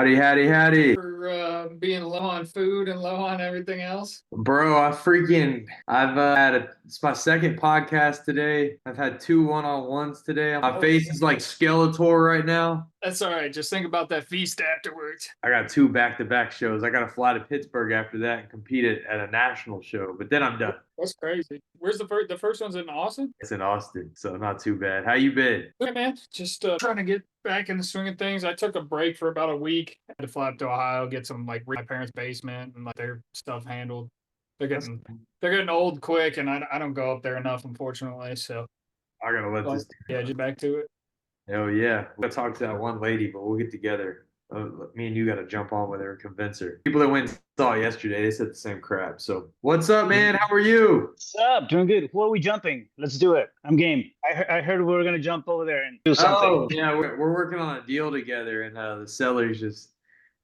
Howdy, howdy, howdy. For being low on food and low on everything else. Bro, it's my second podcast today. I've had two one-on-ones today. My face is like Skeletor right now. That's all right. Just think about that feast afterwards. I got two back-to-back shows. I got to fly to Pittsburgh after that and compete at a national show, but then I'm done. That's crazy. Where's the first? The first one's in Austin. It's in Austin, so not too bad. How you been? Hey man, just trying to get back in the swing of things. I took a break for about a week. I had to fly up to Ohio, get some like my parents' basement and like their stuff handled. They're getting they're getting old quick, and I don't go up there enough, unfortunately. So I gotta let this. yeah, just back to it. Hell yeah. We'll talk to that one lady, but we'll get together. Me and you got to jump on with her and convince her. People that went and saw it yesterday, they said the same crap. So, what's up, man? How are you? What's up? Doing good. Who are we jumping? Let's do it. I'm game. I heard we were going to jump over there and do something. Oh, yeah. We're working on a deal together, and the seller's just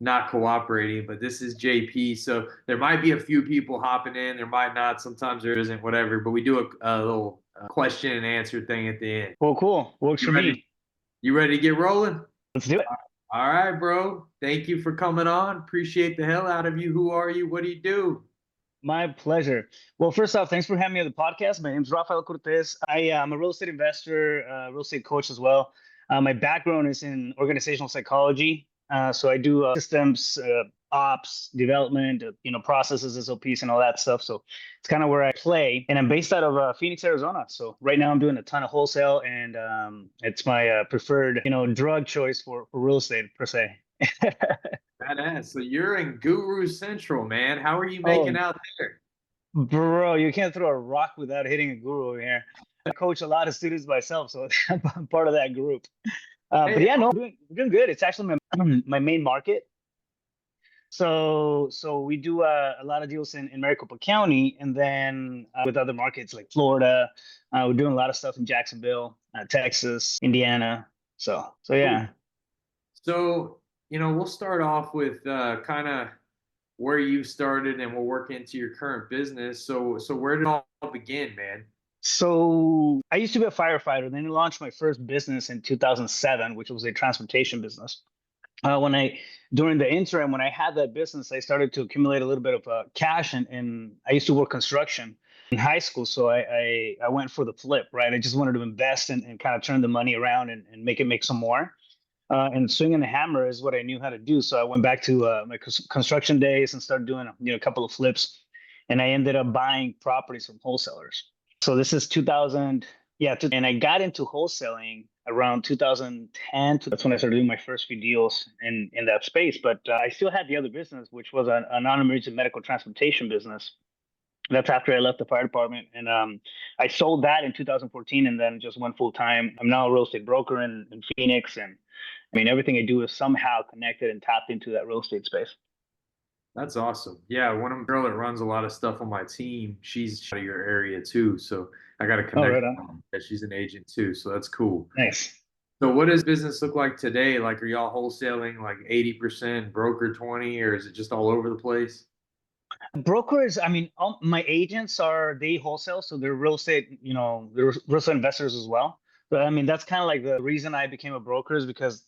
not cooperating. But this is JP. So, there might be a few people hopping in. There might not. Sometimes there isn't, whatever. But we do a little question and answer thing at the end. Well, cool. Works for me. You ready to get rolling? Let's do it. All right, bro. Thank you for coming on. Appreciate the hell out of you. Who are you? What do you do? My pleasure. Well, first off, thanks for having me on the podcast. My name's Rafael Cortez. I am a real estate investor, real estate coach as well. My background is in organizational psychology. So I do systems, ops, development, processes, SOPs, and all that stuff. So it's kind of where I play. And I'm based out of Phoenix, Arizona. So right now I'm doing a ton of wholesale, and it's my preferred, drug choice for real estate per se. Badass. So you're in Guru Central, man. How are you making out there? Bro, you can't throw a rock without hitting a guru over here. I coach a lot of students myself, so I'm part of that group. But yeah, no, doing good. It's actually my main market. So we do a lot of deals in Maricopa County, and then with other markets like Florida. We're doing a lot of stuff in Jacksonville, Texas, Indiana. So yeah. So, we'll start off with kind of where you started, and we'll work into your current business. So where did it all begin, man? So I used to be a firefighter. Then I launched my first business in 2007, which was a transportation business. During the interim, when I had that business, I started to accumulate a little bit of cash, and I used to work construction in high school. So I went for the flip, right? I just wanted to invest and kind of turn the money around and make some more. And swinging the hammer is what I knew how to do. So I went back to my construction days and started doing a couple of flips, and I ended up buying properties from wholesalers. So this is 2000, and I got into wholesaling around 2010. That's when I started doing my first few deals in that space. But I still had the other business, which was a non-emergency medical transportation business. That's after I left the fire department, and I sold that in 2014, and then just went full time. I'm now a real estate broker in Phoenix, and I mean everything I do is somehow connected and tapped into that real estate space. That's awesome. Yeah, one girl that runs a lot of stuff on my team, she's out of your area too. So I got to connect. Right on. She's an agent too, so that's cool. Nice. So what does business look like today? Like, are y'all wholesaling like 80%, broker 20, or is it just all over the place? Brokers, I mean, my agents they wholesale, so they're real estate, they're real estate investors as well. But I mean, that's kind of like the reason I became a broker is because,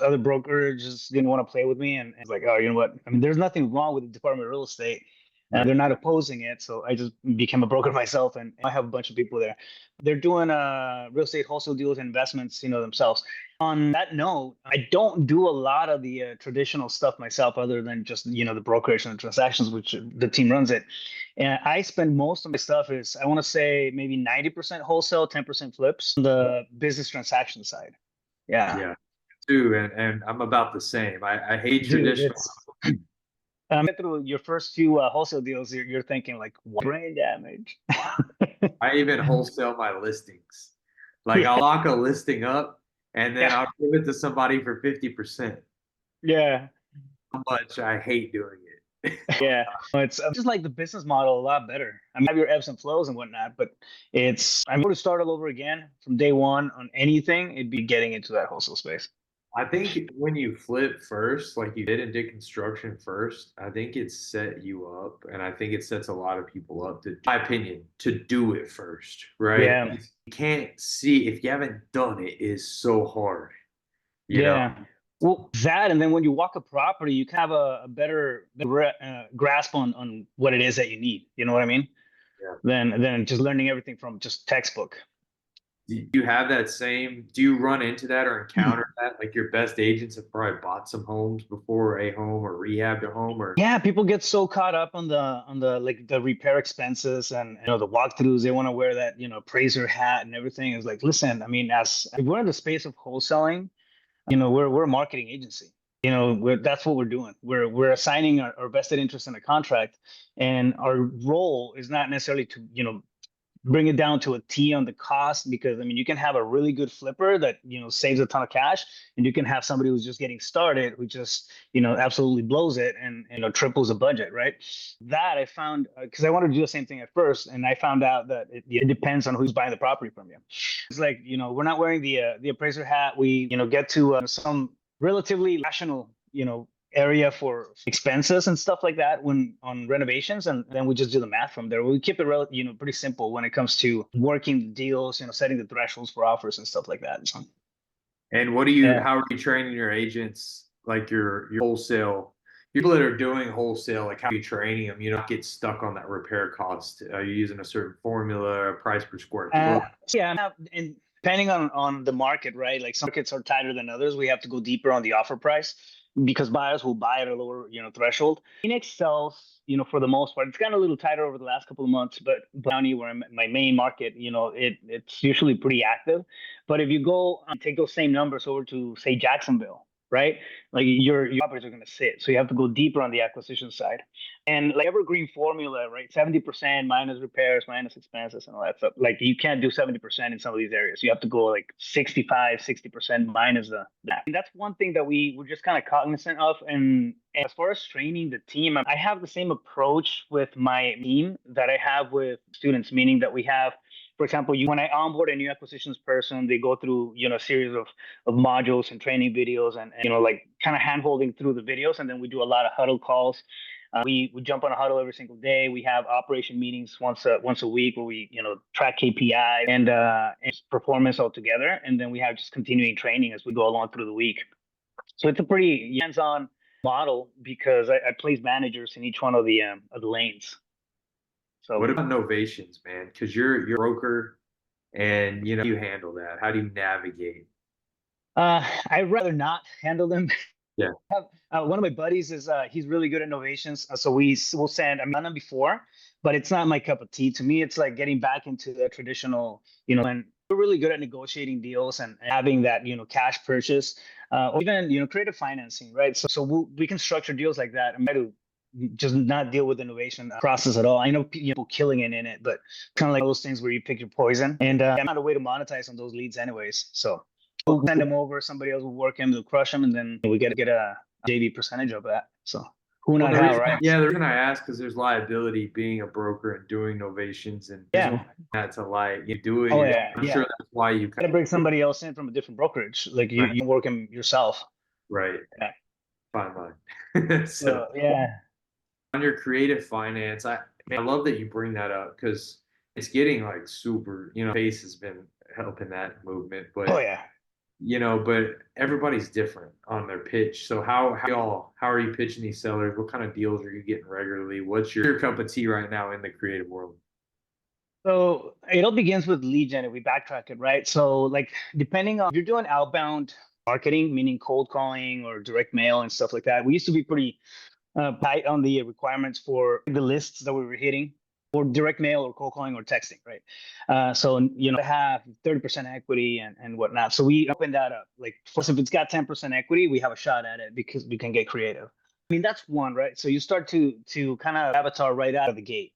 other brokers just didn't want to play with me. And it's like, oh, you know what? I mean, there's nothing wrong with the Department of Real Estate. They're not opposing it. So I just became a broker myself, and I have a bunch of people there. They're doing real estate wholesale deals and investments, themselves. On that note, I don't do a lot of the traditional stuff myself, other than just, the brokerage and the transactions, which the team runs it. And I spend most of my stuff is, I want to say maybe 90% wholesale, 10% flips on the business transaction side. Yeah. Yeah. Too, and I'm about the same. I hate traditional. Through your first few wholesale deals, you're thinking like, what? Brain damage. I even wholesale my listings. Like, I'll lock a listing up, and then I'll give it to somebody for 50%. Yeah. How much I hate doing it. Yeah. It's just like the business model a lot better. I mean, you have your ebbs and flows and whatnot, but I'm going to start all over again from day one on anything. It'd be getting into that wholesale space. I think when you flip first, like you did and did construction first, I think it set you up, and I think it sets a lot of people up to, in my opinion, to do it first, right? Yeah. You can't see if you haven't done it is so hard. You Yeah. know? Well, that, and then when you walk a property, you can have a better grasp on what it is that you need. You know what I mean? Yeah. Than just learning everything from just textbook. Do you have that same, do you run into that or encounter that? Like your best agents have probably bought some homes before, a home, or rehabbed a home, or Yeah, people get so caught up on the like the repair expenses and the walkthroughs. They want to wear that appraiser hat and everything. It's like, listen, I mean, as we're in the space of wholesaling, we're a marketing agency. That's what we're doing. We're assigning our vested interest in a contract, and our role is not necessarily to bring it down to a T on the cost, because I mean you can have a really good flipper that saves a ton of cash, and you can have somebody who's just getting started who just absolutely blows it and triples the budget, right? That I found because I wanted to do the same thing at first, and I found out that it depends on who's buying the property from you. It's like we're not wearing the appraiser hat. We get to some relatively rational area for expenses and stuff like that when on renovations, and then we just do the math from there. We keep it pretty simple when it comes to working deals, setting the thresholds for offers and stuff like that. So, and what do you, how are you training your agents, like your wholesale people that are doing wholesale, like how are you training them? You don't get stuck on that repair cost. Are you using a certain formula, a price per square foot? Yeah, and depending on the market, right? Like some markets are tighter than others. We have to go deeper on the offer price because buyers will buy at a lower threshold. Phoenix sells for the most part. It's gotten a little tighter over the last couple of months, but County, where I'm my main market, it's usually pretty active. But if you go and take those same numbers over to say Jacksonville, right? Like your properties are going to sit, so you have to go deeper on the acquisition side. And like evergreen formula, right? 70% minus repairs, minus expenses, and all that stuff. Like you can't do 70% in some of these areas. You have to go like 65, 60% minus that. And that's one thing that we're just kind of cognizant of. And as far as training the team, I have the same approach with my team that I have with students, meaning that we have, for example, when I onboard a new acquisitions person, they go through a series of modules and training videos and like kind of hand holding through the videos, and then we do a lot of huddle calls. We jump on a huddle every single day. We have operation meetings once a week where we track KPI and performance all together, and then we have just continuing training as we go along through the week. So it's a pretty hands-on model because I place managers in each one of the lanes. So what about novations, man? Because you're a broker and you handle that. How do you navigate? I'd rather not handle them. Yeah. One of my buddies is he's really good at novations, so we'll send. I've done them before, but it's not my cup of tea. To me, it's like getting back into the traditional, and we're really good at negotiating deals and having that cash purchase, or even creative financing, right? So we can structure deals like that and try to just not deal with the innovation process at all. I know people killing it in it, but kind of like those things where you pick your poison, and I'm not a way to monetize on those leads anyways. So we'll send them over, somebody else will work them, they'll crush them, and then we get a JV percentage of that. So who not how, right? Yeah, the reason I ask because there's liability being a broker and doing novations, and that's a lie. You do it. Oh, I'm sure that's why you gotta bring somebody else in from a different brokerage. Like you work them yourself. Right. Yeah. Fine line. So yeah. On your creative finance, I love that you bring that up because it's getting like super. Pace has been helping that movement, but but everybody's different on their pitch. So how are you pitching these sellers? What kind of deals are you getting regularly? What's your cup of tea right now in the creative world? So it all begins with lead gen if we backtrack it, right? So like depending on if you're doing outbound marketing, meaning cold calling or direct mail and stuff like that, we used to be pretty tight on the requirements for the lists that we were hitting for direct mail or cold calling or texting, right? So have 30% equity and whatnot. So we open that up. Like first, if it's got 10% equity, we have a shot at it because we can get creative. I mean, that's one, right? So you start to kind of avatar right out of the gate.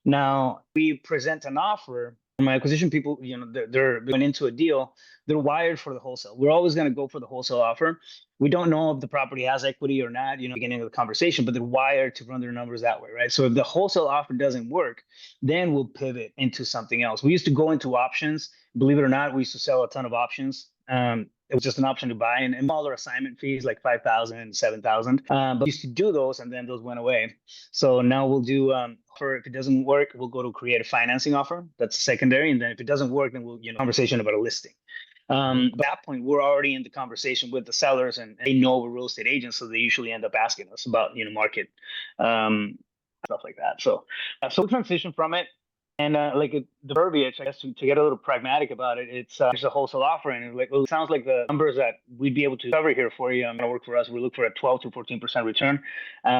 Now we present an offer. My acquisition people, they're going into a deal. They're wired for the wholesale. We're always going to go for the wholesale offer. We don't know if the property has equity or not, beginning of the conversation, but they're wired to run their numbers that way, right? So if the wholesale offer doesn't work, then we'll pivot into something else. We used to go into options. Believe it or not, we used to sell a ton of options. It was just an option to buy and smaller assignment fees like $5,000, $7,000. But we used to do those and then those went away. So now we'll do if it doesn't work, we'll go to create a financing offer. That's secondary. And then if it doesn't work, then we'll conversation about a listing. At that point, we're already in the conversation with the sellers, and they know we're real estate agents, so they usually end up asking us about market stuff like that. So we transition from it. And the verbiage, I guess, to get a little pragmatic about it, it's a wholesale offering. And like, well, it sounds like the numbers that we'd be able to cover here for you. Going to work for us. We look for a 12 to 14% return.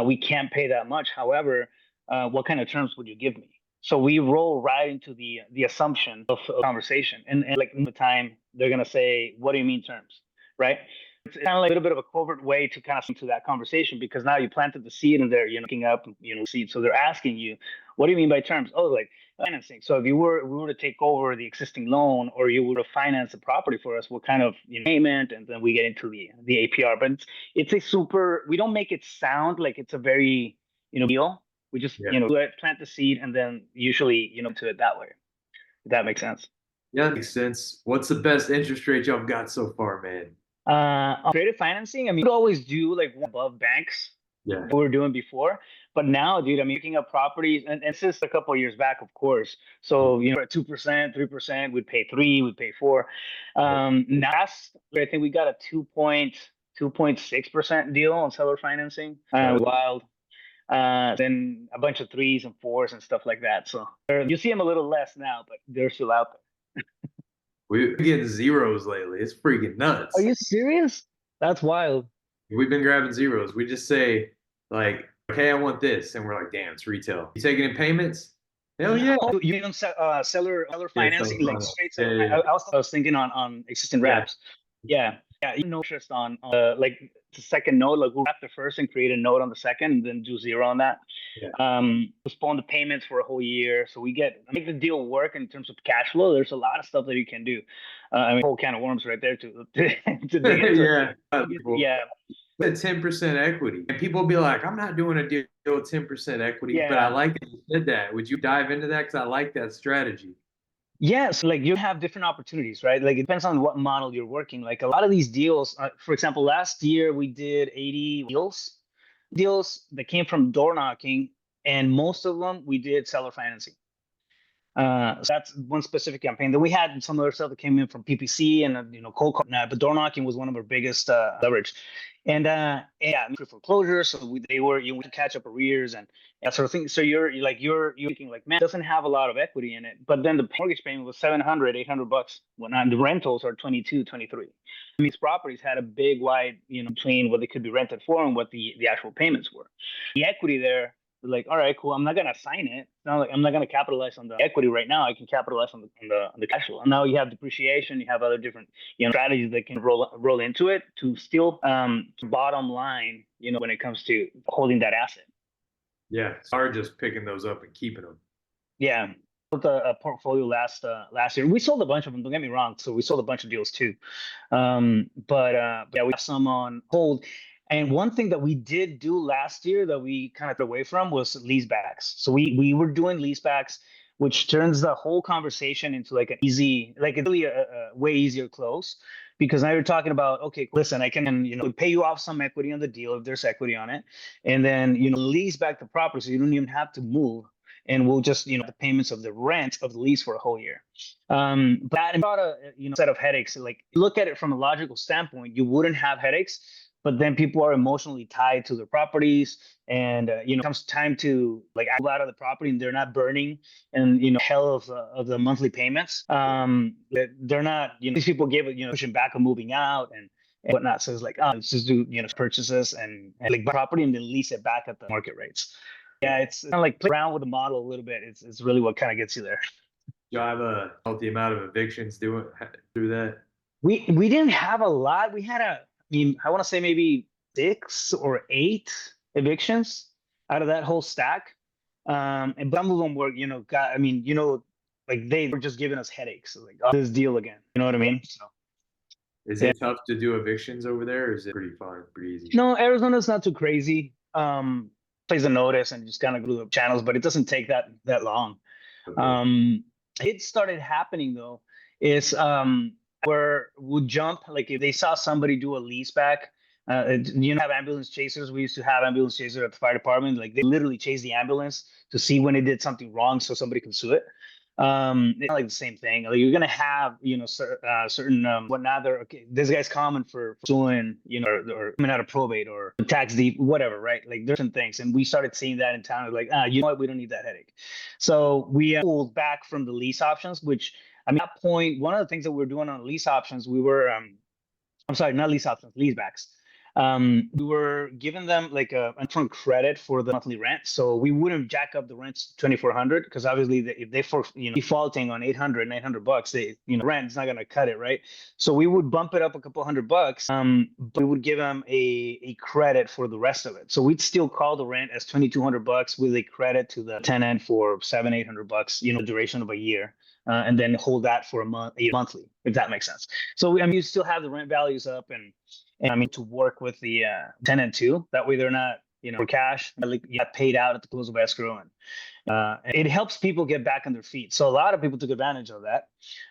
We can't pay that much. However, what kind of terms would you give me? So we roll right into the assumption of conversation, and like the time they're gonna say, "What do you mean terms?" Right? It's kind of like a little bit of a covert way to kind of into that conversation, because now you planted the seed and they're looking up seed. So they're asking you, "What do you mean by terms?" Oh, like financing. So if we were to take over the existing loan, or you were to finance the property for us, what kind of payment? And then we get into the APR. But it's a super. We don't make it sound like it's a very deal. We just plant the seed and then usually to it that way. If that makes sense. Yeah, that makes sense. What's the best interest rate y'all got so far, man? On creative financing, I mean, we always do like above banks. Yeah. What we were doing before. But now, dude, I mean, picking up properties, and this is a couple of years back, of course. So, at 2%, 3%, we'd pay 3, we'd pay 4. Now, I think we got a 2.6% deal on seller financing. Wild. Then a bunch of 3s and 4s and stuff like that. So you see them a little less now, but they're still out there. We're getting zeros lately. It's freaking nuts. Are you serious? That's wild. We've been grabbing zeros. We just say, like, "Hey, I want this," and we're like, "Damn, it's retail." You taking in payments? Hell yeah. Oh, you mean seller financing, like straight seller? Yeah. I was thinking on existing wraps. Yeah. Interest on like the second note, like we'll wrap the first and create a note on the second, and then do 0 on that. Postpone the payments for a whole year, so we make the deal work in terms of cash flow. There's a lot of stuff that you can do. I mean, whole can of worms right there to dig into. Yeah. At 10% equity, and people will be like, "I'm not doing a deal with 10% equity," Yeah. but I like that you said that. Would you dive into that? Because I like that strategy. Yeah, so like you have different opportunities, right? Like it depends on what model you're working. Like a lot of these deals, for example, last year we did 80 deals that came from door knocking, and most of them we did seller financing. So that's one specific campaign. Then we had some other stuff that came in from PPC and cold call. But door knocking was one of our biggest leverage, and foreclosure. So you catch up arrears and that sort of thing. So you're thinking like, man, it doesn't have a lot of equity in it, but then the mortgage payment was $700, $800 when the rentals are 22, 23. These properties had a big wide between what they could be rented for and what the actual payments were. The equity there. Like, all right, cool. I'm not gonna sign it. I'm not gonna capitalize on the equity right now. I can capitalize on the cash flow. And now you have depreciation. You have other different strategies that can roll into it to still bottom line. When it comes to holding that asset. Yeah, it's hard just picking those up and keeping them. Yeah, built a portfolio last year. We sold a bunch of them. Don't get me wrong. So we sold a bunch of deals too. But we have some on hold. And one thing that we did do last year that we kind of got away from was leasebacks. So we were doing leasebacks, which turns the whole conversation into like an easy, like it's really a way easier close. Because now you're talking about, okay, listen, I can pay you off some equity on the deal if there's equity on it, and then lease back the property so you don't even have to move, and we'll just the payments of the rent of the lease for a whole year. But that brought a set of headaches. Like look at it from a logical standpoint, you wouldn't have headaches. But then people are emotionally tied to their properties, and it comes time to like out of the property, and they're not burning and hell of the monthly payments. They're not these people give it pushing back on moving out and whatnot. So it's like let's just do purchases and like buy property and then lease it back at the market rates. Yeah, it's kind of like play around with the model a little bit. It's really what kind of gets you there. You have a healthy amount of evictions through that. We didn't have a lot. We had I want to say maybe 6 or 8 evictions out of that whole stack. And some of them were, like they were just giving us headaches. So like, this deal again. You know what I mean? So, is it tough to do evictions over there, or is it pretty fun, pretty easy? No, Arizona's not too crazy. Plays a notice and just kind of glue the channels, but it doesn't take that long. Okay. It started happening though is where would jump, like if they saw somebody do a lease back, have ambulance chasers. We used to have ambulance chasers at the fire department. Like they literally chase the ambulance to see when it did something wrong so somebody can sue it. It's like the same thing. Like you're gonna have, certain whatnot. Okay, this guy's common for suing, or coming out of probate or tax deed, whatever, right? Like different things. And we started seeing that in town. Like, you know what, we don't need that headache. So we pulled back from the lease options, which I mean, at that point, one of the things that we were doing on lease options, we were I'm sorry, not lease options, leasebacks. We were giving them like a upfront credit for the monthly rent, so we wouldn't jack up the rents 2,400 because obviously if they for defaulting on 800, $900, they rent's not gonna cut it, right? So we would bump it up a couple $100, but we would give them a credit for the rest of it. So we'd still call the rent as $2,200 with a credit to the tenant for $700-800, duration of a year. And then hold that for a monthly, if that makes sense. So I mean, you still have the rent values up, and I mean to work with the tenant too. That way they're not for cash, like you got paid out at the close of escrow, and it helps people get back on their feet. So a lot of people took advantage of that,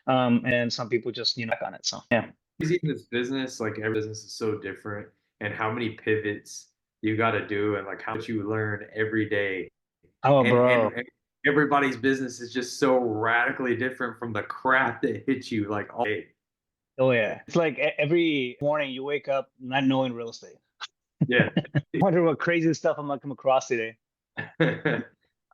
and some people just back on it. So yeah, In this business, like every business is so different, and how many pivots you got to do, and like how much you learn every day. oh and, bro, and everybody's business is just so radically different from the crap that hits you like all day. oh yeah, it's like every morning you wake up not knowing real estate. Yeah. Wonder what crazy stuff I'm gonna come across today.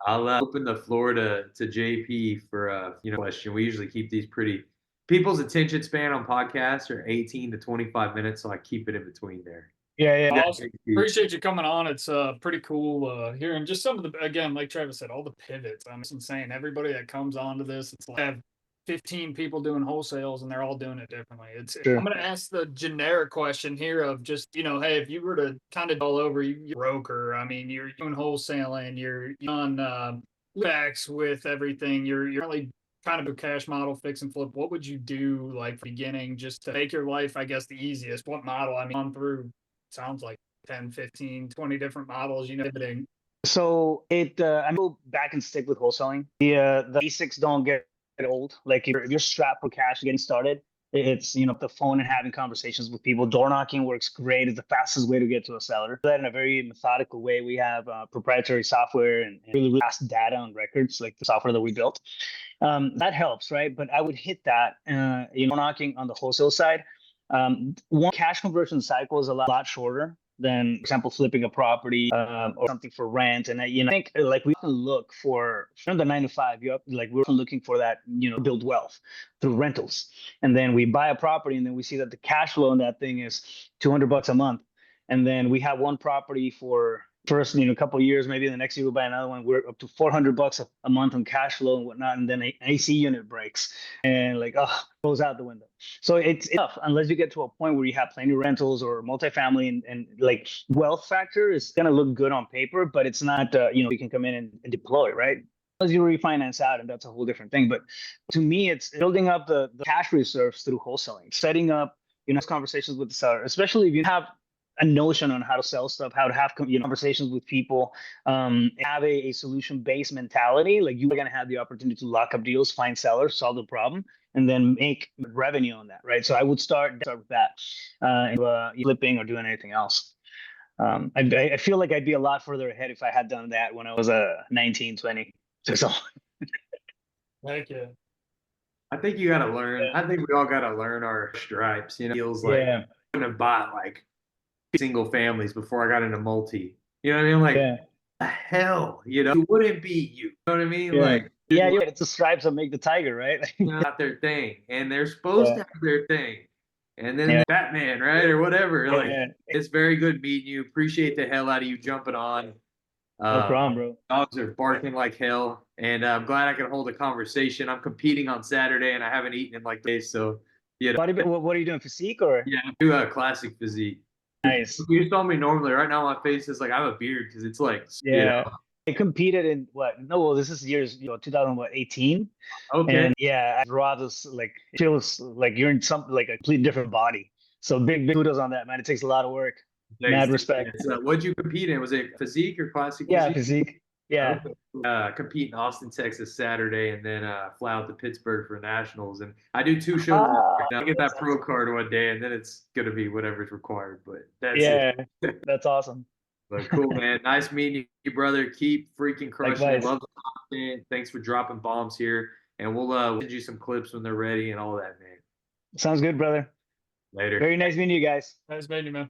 I'll open the floor to JP for a question. We usually keep these pretty. People's attention span on podcasts are 18 to 25 minutes, so I keep it in between there. Yeah. Awesome. Appreciate you coming on. It's pretty cool hearing just some of the, again, like Travis said, all the pivots. I mean, it's insane. Everybody that comes onto this, it's like I have 15 people doing wholesales and they're all doing it differently. Sure. I'm going to ask the generic question here of just, hey, if you were to kind of all over, you're a broker. I mean, you're doing wholesaling, you're on backs with everything. You're really kind of a cash model, fix and flip. What would you do like beginning just to make your life, I guess, the easiest? What model? I mean, on through sounds like 10, 15, 20 different models, pivoting. So I'm go back and stick with wholesaling. The basics don't get old. Like if you're strapped for cash getting started, it's the phone and having conversations with people. Door knocking works great. It's the fastest way to get to a seller. That in a very methodical way. We have proprietary software and really fast data on records, like the software that we built. That helps, right? But I would hit that door knocking on the wholesale side. One cash conversion cycle is a lot shorter than, for example, flipping a property or something for rent. And I think like we can look for from the 9 to 5. We're looking for that build wealth through rentals, and then we buy a property, and then we see that the cash flow on that thing is $200 a month, and then we have one property for first a couple of years, maybe the next year we'll buy another one. We're up to $400 a month on cash flow and whatnot, and then an AC unit breaks and goes out the window. So it's tough unless you get to a point where you have plenty of rentals or multifamily, and like wealth factor is gonna look good on paper, but it's not you can come in and deploy, right? Unless you refinance out, and that's a whole different thing. But to me, it's building up the cash reserves through wholesaling, setting up conversations with the seller, especially if you have a notion on how to sell stuff, how to have conversations with people, have a solution-based mentality. Like you are going to have the opportunity to lock up deals, find sellers, solve the problem, and then make revenue on that, right? So I would start with that, flipping or doing anything else. I feel like I'd be a lot further ahead if I had done that when I was 19, 20. So. Thank you. I think you got to learn. Yeah. I think we all got to learn our stripes. Feels like Yeah. I couldn't have bought like single families before I got into multi. You know what I mean? Like, the hell, it wouldn't be you. You know what I mean? Yeah. Like, yeah, it's the stripes that make the tiger, right? not their thing, and they're supposed to have their thing, and then Batman, right, or whatever. Like, it's very good meeting you. Appreciate the hell out of you jumping on. No problem, bro. Dogs are barking like hell, and I'm glad I can hold a conversation. I'm competing on Saturday, and I haven't eaten in like days, so What are you doing, physique or? Yeah, I do a classic physique. Nice. You saw me normally. Right now, my face is like I have a beard because it's like I competed in what? No, well, this is years 2018. Okay. And I draw this like it feels like you're in something like a completely different body. So big kudos on that, man. It takes a lot of work. Mad respect. What'd you compete in? Was it physique or classic? Yeah, physique. Yeah. Compete in Austin, Texas Saturday, and then fly out to Pittsburgh for nationals. And I do 2 shows. I get that pro card one day, and then it's gonna be whatever's required. But that's it. That's awesome. But cool, man. Nice meeting you, brother. Keep freaking crushing it. Likewise. Love the content. Thanks for dropping bombs here. and we'll send you some clips when they're ready and all that, man. Sounds good, brother. Later. Very nice meeting you guys. Nice meeting you, man.